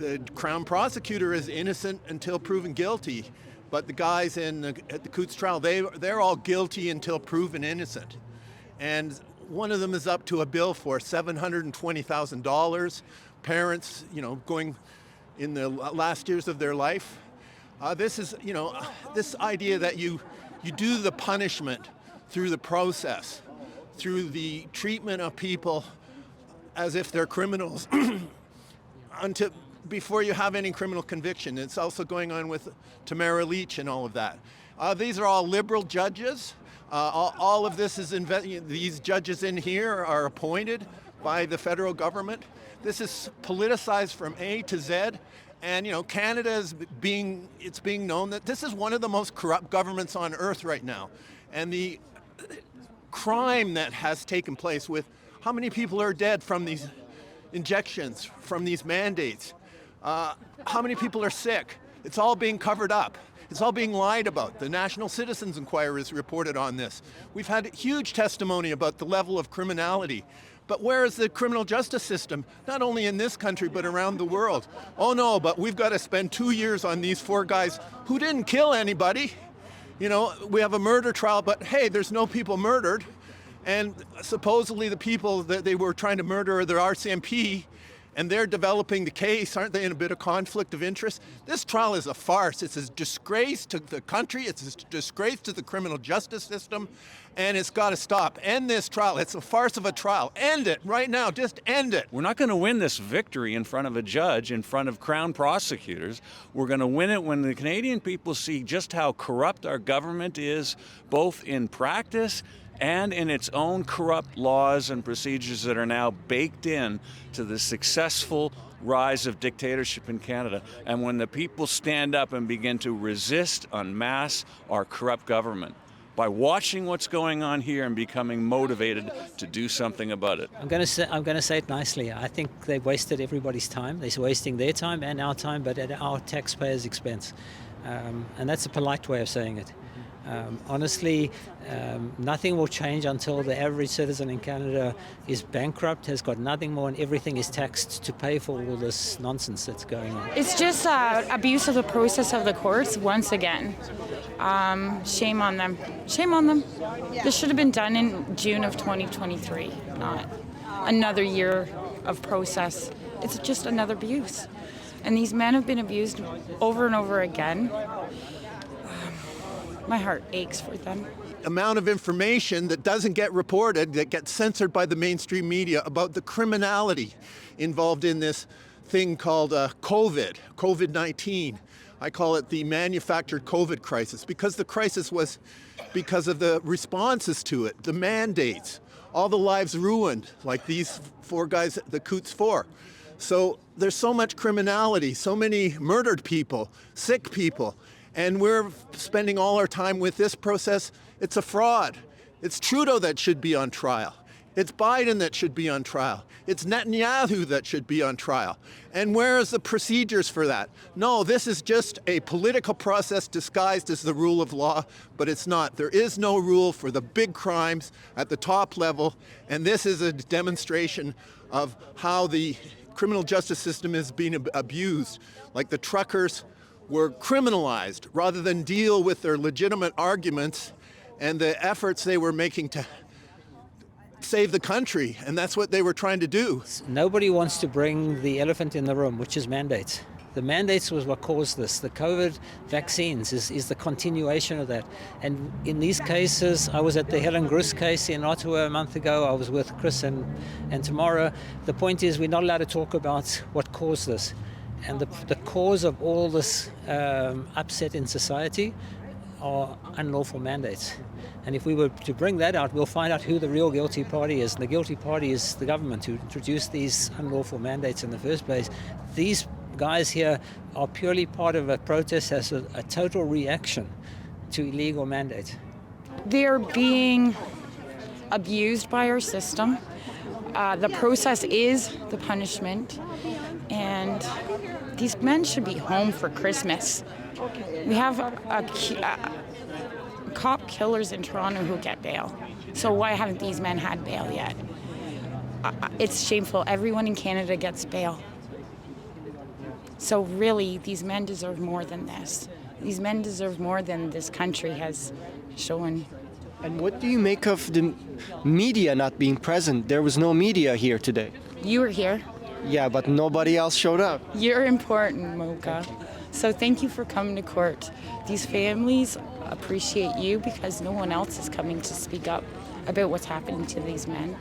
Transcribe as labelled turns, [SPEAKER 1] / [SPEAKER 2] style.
[SPEAKER 1] the Crown prosecutor is innocent until proven guilty, but the guys at the Coutts trial, they're all guilty until proven innocent. And one of them is up to a bill for $720,000. Parents, going in the last years of their life. This is, this idea that you do the punishment through the process, through the treatment of people as if they're criminals before you have any criminal conviction. It's also going on with Tamara Leach and all of that. These are all liberal judges. All of this is these judges in here are appointed by the federal government. This is politicized from A to Z. And Canada is being known that this is one of the most corrupt governments on earth right now. And the crime that has taken place with how many people are dead from these injections, from these mandates, how many people are sick, it's all being covered up. It's all being lied about. The National Citizens Inquiry has reported on this. We've had huge testimony about the level of criminality. But where is the criminal justice system? Not only in this country, but around the world. Oh no, but we've got to spend 2 years on these 4 guys who didn't kill anybody. We have a murder trial, but hey, there's no people murdered. And supposedly the people that they were trying to murder are the RCMP, and they're developing the case. Aren't they in a bit of conflict of interest? This trial is a farce. It's a disgrace to the country. It's a disgrace to the criminal justice system, and it's got to stop. End this trial. It's a farce of a trial. End it right now. Just end it.
[SPEAKER 2] We're not going to win this victory in front of a judge, in front of Crown prosecutors. We're going to win it when the Canadian people see just how corrupt our government is, both in practice and in its own corrupt laws and procedures that are now baked in to the successful rise of dictatorship in Canada. And when the people stand up and begin to resist en masse our corrupt government, by watching what's going on here and becoming motivated to do something about it.
[SPEAKER 3] I'm going to say it nicely. I think they've wasted everybody's time. They're wasting their time and our time, but at our taxpayers' expense. And that's a polite way of saying it. Honestly, nothing will change until the average citizen in Canada is bankrupt, has got nothing more, and everything is taxed to pay for all this nonsense that's going on.
[SPEAKER 4] It's just abuse of the process of the courts once again. Shame on them. Shame on them. This should have been done in June of 2023, not another year of process. It's just another abuse. And these men have been abused over and over again. My heart aches for them.
[SPEAKER 1] Amount of information that doesn't get reported, that gets censored by the mainstream media about the criminality involved in this thing called COVID-19. I call it the manufactured COVID crisis, because the crisis was because of the responses to it, the mandates, all the lives ruined, like these 4 guys, the Coutts 4. So there's so much criminality, so many murdered people, sick people. And we're spending all our time with this process. It's a fraud. It's Trudeau that should be on trial. It's Biden that should be on trial. It's Netanyahu that should be on trial. And where is the procedures for that? No, this is just a political process disguised as the rule of law, but it's not. There is no rule for the big crimes at the top level, and this is a demonstration of how the criminal justice system is being abused. Like the truckers were criminalized rather than deal with their legitimate arguments and the efforts they were making to save the country, and that's what they were trying to do.
[SPEAKER 3] Nobody wants to bring the elephant in the room, which is mandates. The mandates was what caused this. The COVID vaccines is the continuation of that. And in these cases, I was at the Helen Grus case in Ottawa a month ago. I was with Chris and Tamara. The point is, we're not allowed to talk about what caused this. And the cause of all this upset in society are unlawful mandates. And if we were to bring that out, we'll find out who the real guilty party is. And the guilty party is the government who introduced these unlawful mandates in the first place. These guys here are purely part of a protest as a total reaction to illegal mandates.
[SPEAKER 4] They're being abused by our system. The process is the punishment. And these men should be home for Christmas. We have cop killers in Toronto who get bail. So why haven't these men had bail yet? It's shameful. Everyone in Canada gets bail. So really, these men deserve more than this. These men deserve more than this country has shown.
[SPEAKER 5] And what do you make of the media not being present? There was no media here today.
[SPEAKER 4] You were here.
[SPEAKER 5] Yeah, but nobody else showed up.
[SPEAKER 4] You're important, Mocha. So thank you for coming to court. These families appreciate you because no one else is coming to speak up about what's happening to these men.